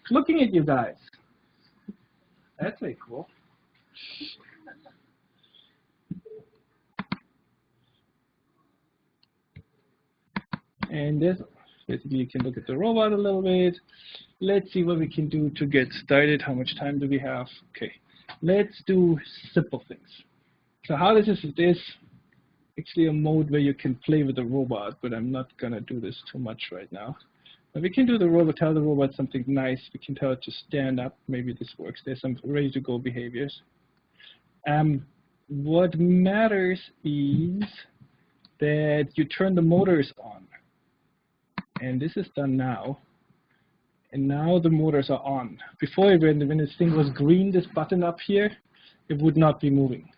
Looking at you guys. That's very cool. And this, basically you can look at the robot a little bit. Let's see what we can do to get started. How much time do we have? Okay, let's do simple things. So how this is actually a mode where you can play with the robot, but I'm not gonna do this too much right now. But we can do the robot, tell the robot something nice. We can tell it to stand up. Maybe this works. There's some ready to go behaviors. what matters is that you turn the motors on. And this is done now. And now the motors are on. Before, when this thing was green, this button up here, it would not be moving.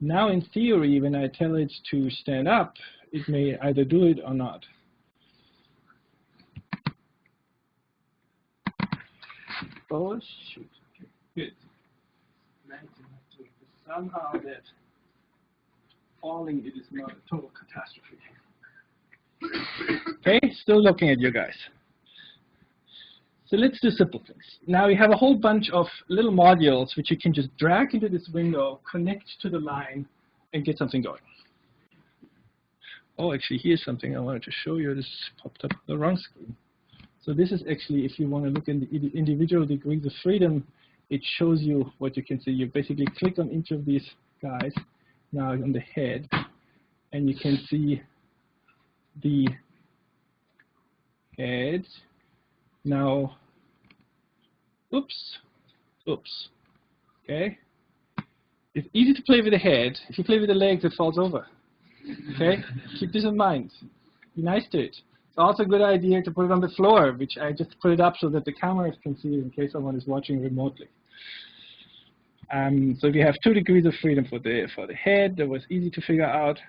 Now, in theory, when I tell it to stand up, it may either do it or not. Oh, shoot. Okay, good. Nice enough to somehow that falling, it is not a total catastrophe. Okay, still looking at you guys. So let's do simple things. Now we have a whole bunch of little modules which you can just drag into this window, connect to the line, and get something going. Oh, actually, here's something I wanted to show you. This popped up on the wrong screen. So this is actually, if you want to look in the individual degrees of freedom, it shows you what you can see. You basically click on each of these guys now on the head, and you can see the head. Now, oops, okay? It's easy to play with the head. If you play with the legs, it falls over, okay? Keep this in mind. Be nice to it. It's also a good idea to put it on the floor, which I just put it up so that the cameras can see it in case someone is watching remotely. So we have 2 degrees of freedom for the head. That was easy to figure out.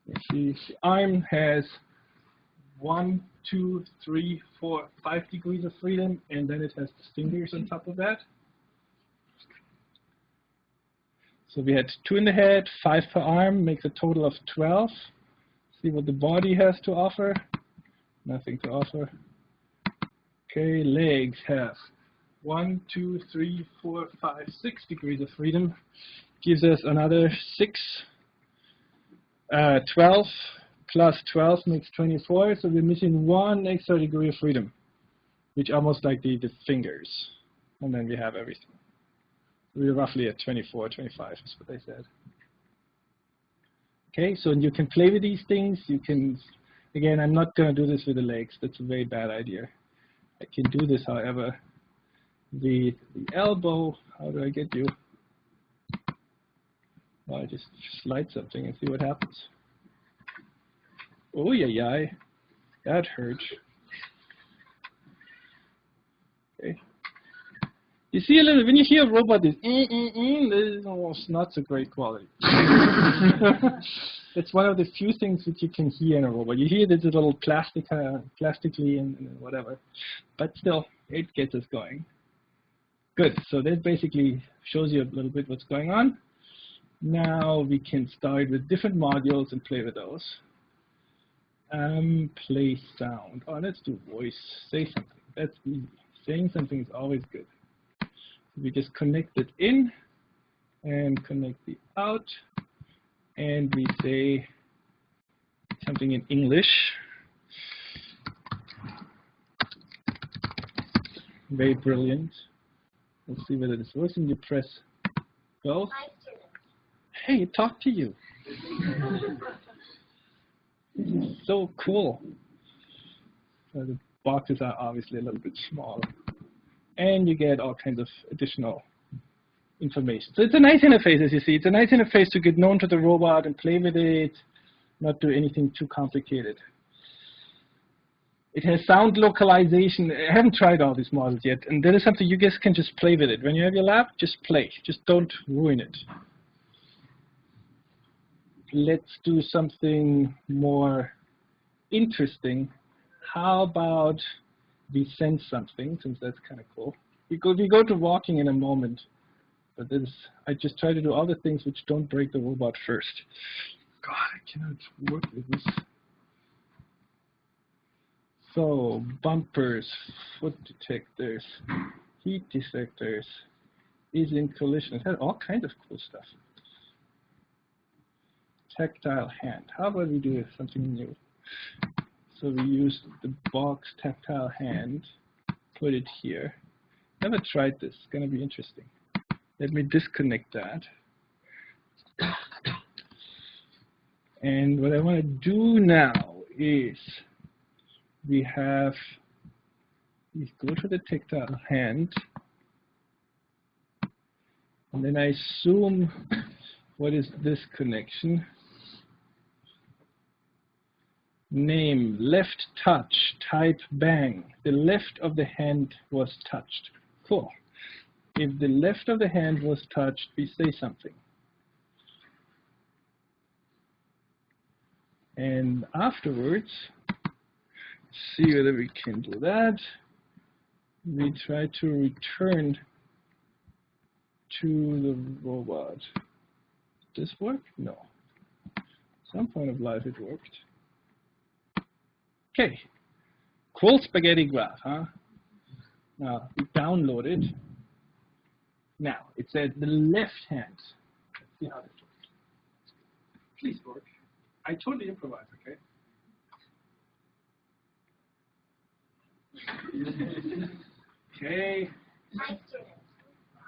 Let's see, the arm has 1, 2, 3, 4, 5 degrees of freedom, and then it has the fingers on top of that. So we had 2 in the head, 5 per arm, makes a total of 12. See what the body has to offer. Nothing to offer. Okay, legs have 1, 2, 3, 4, 5, 6 degrees of freedom. Gives us another 6. 12 plus 12 makes 24, so we're missing 1 extra degree of freedom, which almost like the fingers. And then we have everything. We're roughly at 24, 25 is what they said. Okay, so you can play with these things. You can, again, I'm not going to do this with the legs. That's a very bad idea. I can do this, however. The elbow, how do I get you? Well, I just slide something and see what happens. Oh, yeah, that hurts. Okay. You see a little, when you hear a robot, this is almost not so great quality. It's one of the few things that you can hear in a robot. You hear this little plastically and whatever, but still, it gets us going. Good, so that basically shows you a little bit what's going on. Now we can start with different modules and play with those. Play sound. Oh, let's do voice. Say something. That's easy. Saying something is always good. We just connect it in and connect it out, and we say something in English. Very brilliant. Let's see whether this works. And you press go. Hey, talk to you. This is so cool. So the boxes are obviously a little bit smaller. And you get all kinds of additional information. So it's a nice interface, as you see. It's a nice interface to get known to the robot and play with it, not do anything too complicated. It has sound localization. I haven't tried all these models yet, and that is something you guys can just play with it. When you have your lab, just play. Just don't ruin it. Let's do something more interesting. How about we sense something, since that's kind of cool. We go to walking in a moment, but this, I just try to do all the things which don't break the robot first. God, I cannot work with this. So, bumpers, foot detectors, heat detectors, is in collision. It had all kinds of cool stuff. Tactile hand. How about we do something new? So we use the box tactile hand, put it here. Never tried this. It's going to be interesting. Let me disconnect that. And what I want to do now is we go to the tactile hand, And then I assume, what is this connection? Name, left touch, type bang. The left of the hand was touched. Cool. If the left of the hand was touched, we say something. And afterwards, see whether we can do that. We try to return to the robot. Did this work? No. Some point of life it worked. Okay. Cool spaghetti graph, huh? Now, we download it. Now, it said the left hand. Let's see how this works. Please work. I totally improvise, okay? Okay. Hi, students.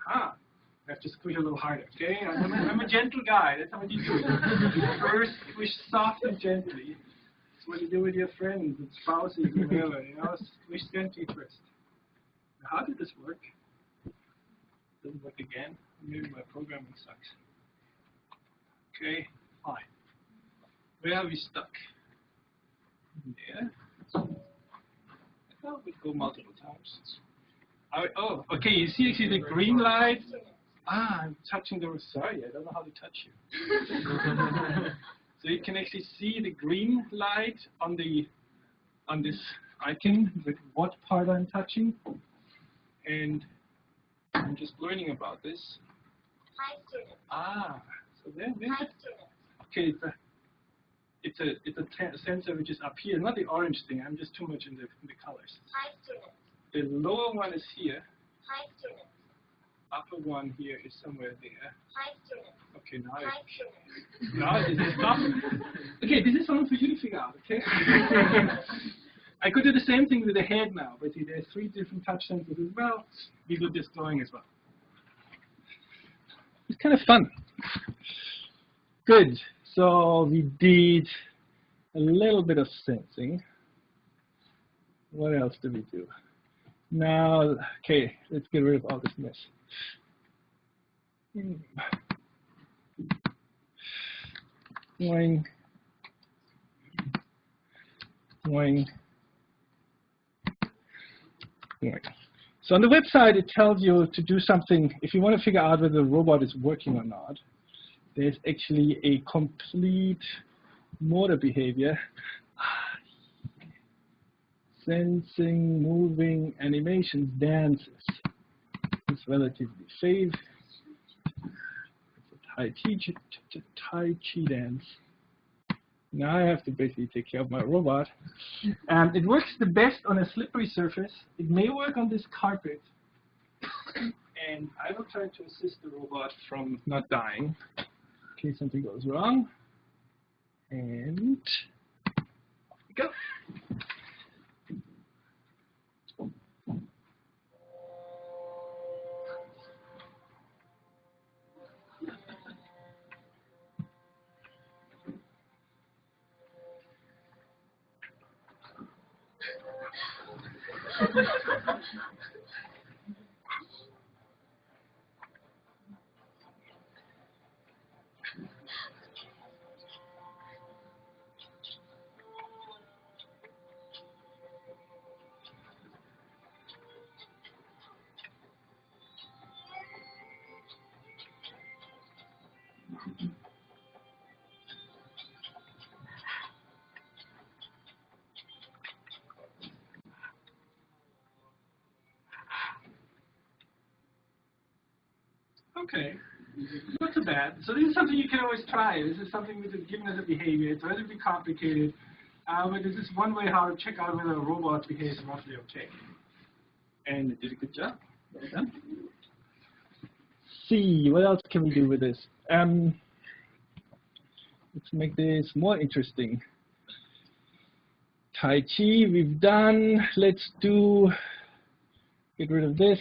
Aha. I have to squeeze a little harder, okay? I'm a gentle guy. That's what you do. You first squish soft and gently. That's what you do with your friends and spouses and whatever, you know? Squish gently first. Now, how did this work? Doesn't work again. Maybe my programming sucks. Okay, fine. Where are we stuck? There. I thought we'd go multiple times. Oh, okay, you see actually the green light? Ah, I'm touching the, sorry, I don't know how to touch you. So you can actually see the green light on this icon with what part I'm touching. And I'm just learning about this. Hi, students. Ah, so there's Hi, it. students. Okay, it's a sensor which is up here, not the orange thing. I'm just too much in the colors. Hi, students. The lower one is here. Hi, students. Upper one here is somewhere there. Hi, students. Okay, now Hi, students. now it is stop. Okay, this is something for you to figure out. Okay. I could do the same thing with the head now, but see, there's 3 different touch sensors as well. We do this drawing as well. It's kind of fun. Good. So we did a little bit of sensing. What else do we do? Now, okay, let's get rid of all this mess. Boing. Boing. Boing. So on the website, it tells you to do something. If you want to figure out whether the robot is working or not, there's actually a complete motor behavior. Sensing, moving, animations, dances. It's relatively safe. It's a Tai Chi dance. Now I have to basically take care of my robot. It works the best on a slippery surface. It may work on this carpet. And I will try to assist the robot from not dying in case something goes wrong. And off we go. Okay, not so bad. So this is something you can always try. This is something which is given as a behavior. It's relatively complicated, but this is one way how to check out whether a robot behaves roughly okay. And it did a good job. Well done. See, what else can we do with this? Let's make this more interesting. Tai Chi, we've done. Let's get rid of this.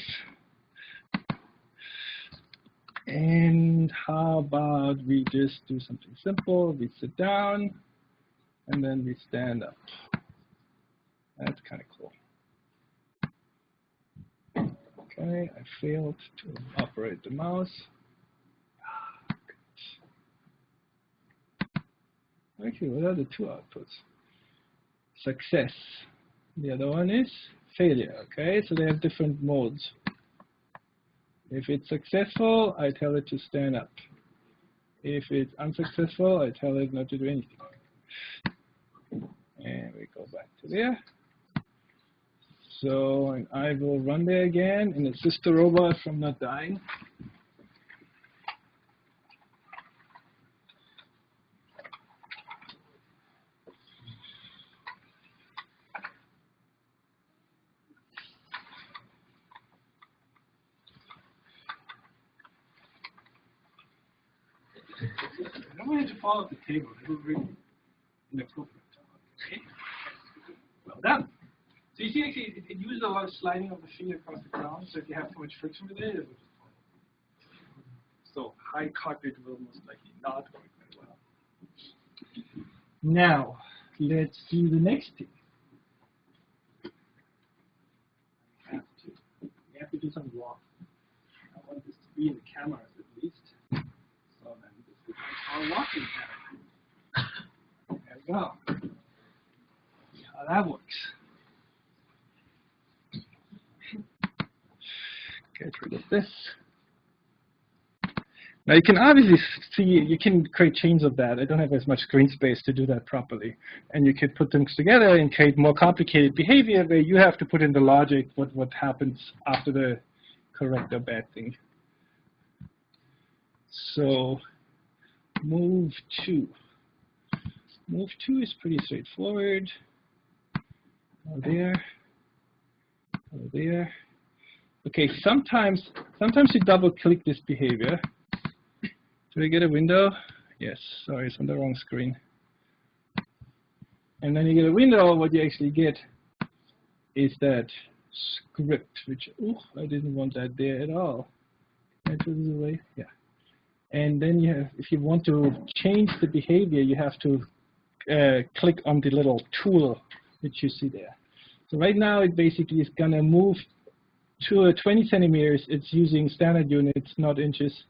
And how about we just do something simple? We sit down, and then we stand up. That's kind of cool. Okay, I failed to operate the mouse. Actually, what are the two outputs? Success. The other one is failure. Okay, so they have different modes. If it's successful, I tell it to stand up. If it's unsuccessful, I tell it not to do anything. And we go back to there. So, and I will run there again and assist the robot from not dying. I don't want you to fall off the table. It will really inappropriate. Okay. Well done. So you see, actually, it uses a lot of sliding of the feet across the ground. So if you have too much friction with it, it will just fall. So high cockpit will most likely not work very well. Now, let's do the next thing. We have to do some walk. I want this to be in the cameras at least. So then this is our walking pattern. There we go. See how that works. Get rid of this. Now you can obviously see, you can create chains of that. I don't have as much screen space to do that properly. And you could put things together and create more complicated behavior where you have to put in the logic, what happens after the correct or bad thing. So move 2. Move 2 is pretty straightforward. Go there. Go there. Okay, sometimes you double-click this behavior. Do I get a window? Yes, sorry, it's on the wrong screen. And then you get a window, what you actually get is that script, which, I didn't want that there at all. Can I put this away? Yeah. And then you have, if you want to change the behavior, you have to click on the little tool which you see there. So right now, it basically is going to move to 20 centimeters. It's using standard units, not inches,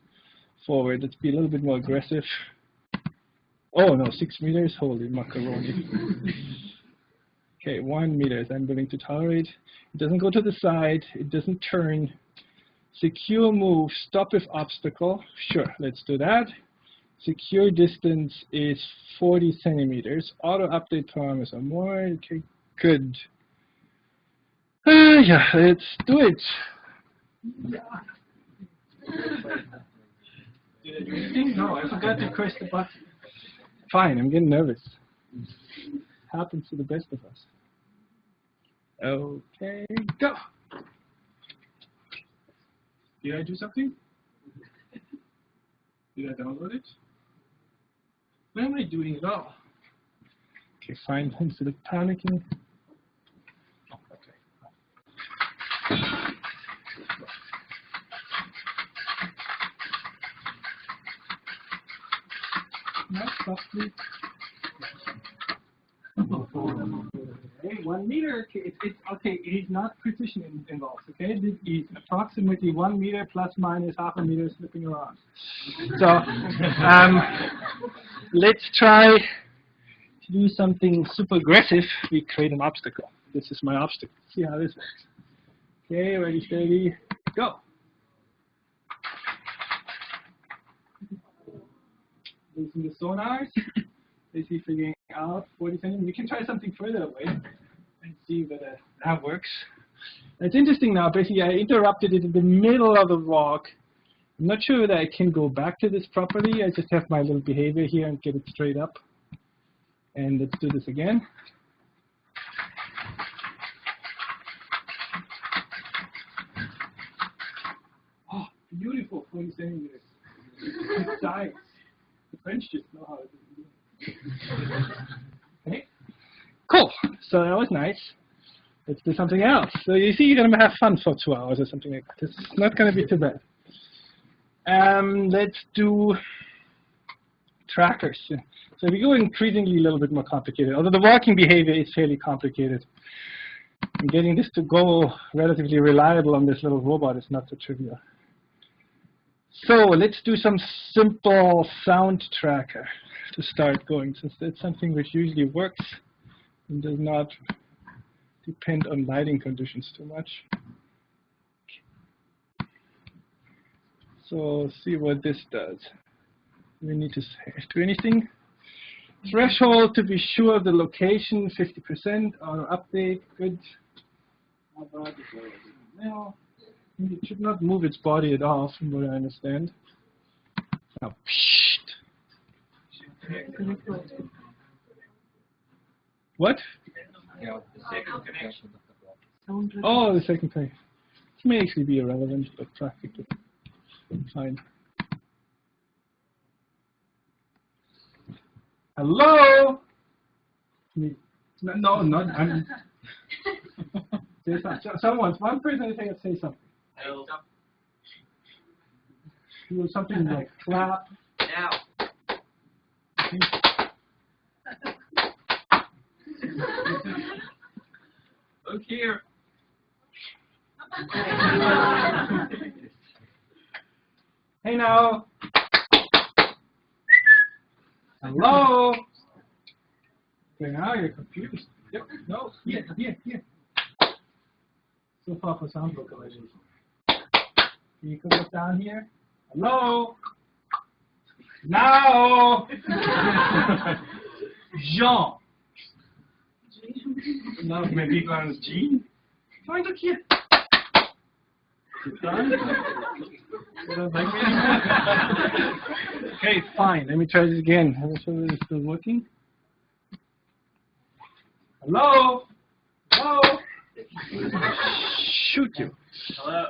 forward. Let's be a little bit more aggressive. Oh no, 6 meters. Holy macaroni. Okay, 1 meter. I'm willing to tolerate. It doesn't go to the side. It doesn't turn. Secure move. Stop if obstacle. Sure, let's do that. Secure distance is 40 centimeters. Auto update parameters are more. Okay, good. Yeah, let's do it. Yeah. Did I do anything? No, I forgot to press the button. Fine, I'm getting nervous. Happens to the best of us. Okay, go. Did I do something? Did I download it? What am I doing at all? Okay, fine, instead of panicking. Not softly. Okay, 1 meter. Okay, okay. It is not precision involved. Okay, this is approximately 1 meter plus minus half a meter slipping around. So let's try to do something super aggressive. We create an obstacle. This is my obstacle. See how this works. Okay, ready, steady, go. Using the sonars, basically figuring out 40 centimeters. You can try something further away and see whether that works. It's interesting now, basically I interrupted it in the middle of the walk. I'm not sure whether I can go back to this properly. I just have my little behavior here and get it straight up. And let's do this again. Oh, beautiful, 40 centimeters. It's nice. The French just know how to do it. Okay. Cool. So that was nice. Let's do something else. So you see, you're going to have fun for 2 hours or something like that. It's not going to be too bad. Let's do trackers. So we go increasingly a little bit more complicated. Although the walking behavior is fairly complicated. And getting this to go relatively reliable on this little robot is not so trivial. So let's do some simple sound tracker. to start going, since that's something which usually works and does not depend on lighting conditions too much. So see what this does. Do we need to do anything? Threshold to be sure of the location, 50%. Auto update, good. How about it? Now, it should not move its body at all, from what I understand. Now, what? Yeah, the second connection. Oh, the second thing. This may actually be irrelevant, but practically fine. Hello? No, not. I'm. Someone, one person say something. Hello. Do something like clap. Now. Look here. Hey now. Hello. Okay, now you're confused. Yep. No. Here. So far for sound localization. Can you come down here? Hello. Now. Jean. No, maybe it's Jean. Find look here. Okay, fine. Let me try this again. I'm sure this is still working. Hello? Hello? Shoot you. Hello.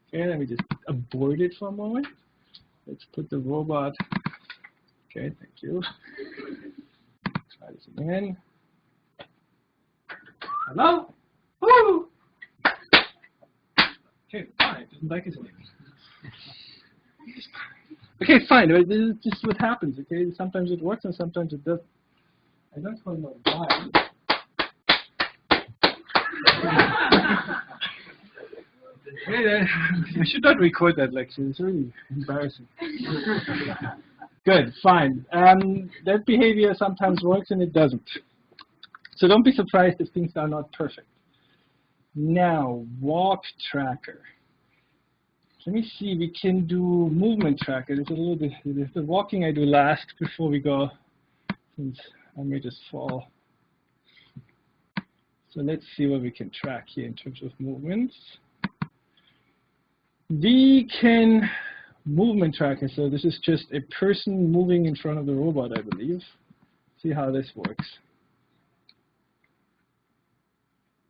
Okay, let me just abort it for a moment. Let's put the robot. Okay, thank you. Try this again. Hello? Woo! Okay, fine. It doesn't like his name. Okay, fine. This is just what happens. Okay, sometimes it works and sometimes it doesn't. I don't quite know why. I should not record that lecture. It's really embarrassing. Good, fine. That behavior sometimes works and it doesn't. So don't be surprised if things are not perfect. Now, walk tracker. Let me see, we can do movement tracker. There's a little bit, the walking I do last before we go, since I may just fall. So let's see what we can track here in terms of movements. We can movement tracker, so this is just a person moving in front of the robot, I believe. See how this works.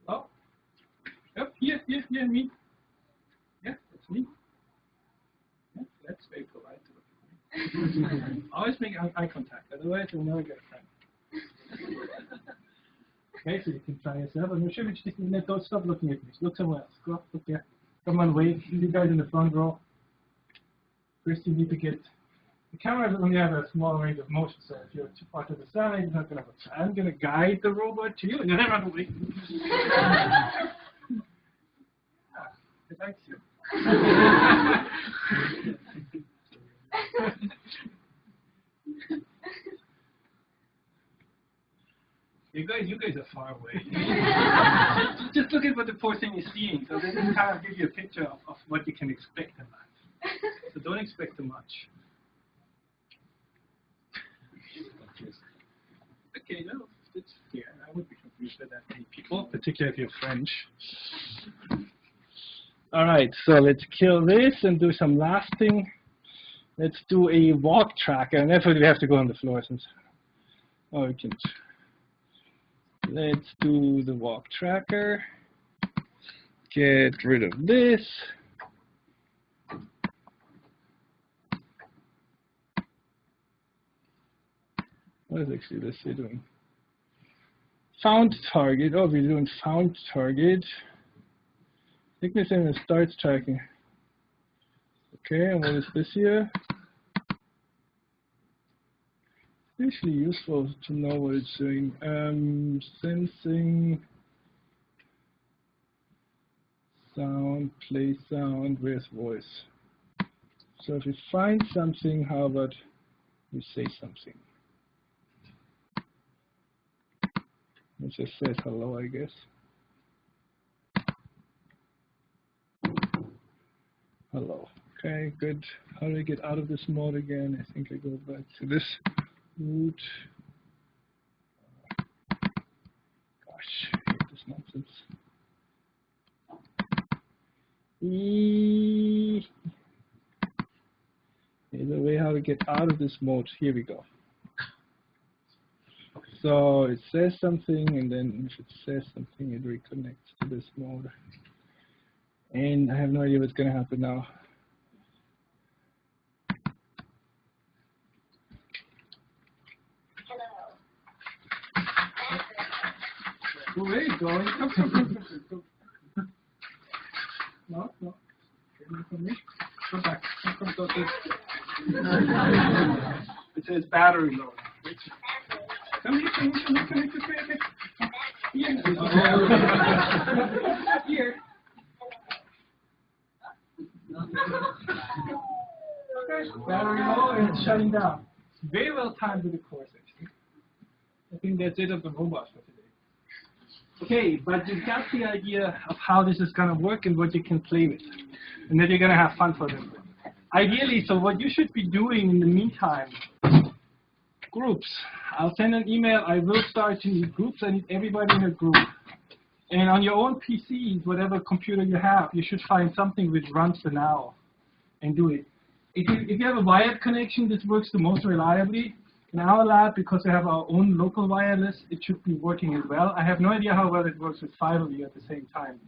Oh, yep, here, me. Yeah, that's me. Yeah, that's very polite. Always make eye contact, otherwise you'll never get a friend. Okay, so you can try yourself. I'm sure you just don't stop looking at me. Look somewhere else. Go up, look there. Come on, wave. You guys in the front row. First, you need to get the camera doesn't only have a small range of motion, so if you're too far to the side, you're not going to have a. I'm going to guide the robot to you, and then run away. It likes you. You guys are far away. just look at what the poor thing is seeing. So this is kind of give you a picture of what you can expect in life. So don't expect too much. Okay, no, it's fair. I would be confused with that many people, particularly if you're French. All right, so let's kill this and do some lasting. Let's do a walk tracker, and therefore we have to go on the floor since. Oh, we can. Let's do the walk tracker. Get rid of this. What is actually this here doing? Found target. Oh, we're doing found target. Thickness and it starts tracking. Okay, and what is this here? It's actually useful to know what it's doing. Sensing sound, play sound, where's voice? So if we find something, how about we say something? It just says hello, I guess. Hello. Okay, good. How do I get out of this mode again? I think I go back to this root. Gosh, I hate this nonsense. There's a way how to get out of this mode. Here we go. So it says something, and then if it says something, it reconnects to this mode. And I have no idea what's going to happen now. Where are you going? No. From me. Come back. Come this. It says battery low. Come here. Here. Battery low and it's shutting down. Very well timed with the course, actually. I think that's it of the robots for today. Okay, but you've got the idea of how this is going to work and what you can play with, and that you're going to have fun for them. Ideally, so what you should be doing in the meantime, groups. I'll send an email. I will start to need groups. I need everybody in a group. And on your own PCs, whatever computer you have, you should find something which runs the NAO and do it. If you have a wired connection, this works the most reliably. In our lab, because we have our own local wireless, it should be working as well. I have no idea how well it works with 5 of you at the same time.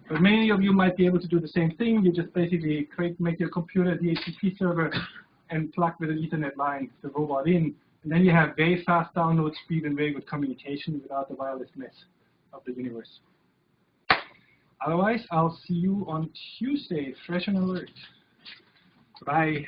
But many of you might be able to do the same thing. You just basically make your computer a DHCP server and plug with an Ethernet line the robot in. And then you have very fast download speed and very good communication without the wireless mess of the universe. Otherwise, I'll see you on Tuesday, fresh and alert. Bye.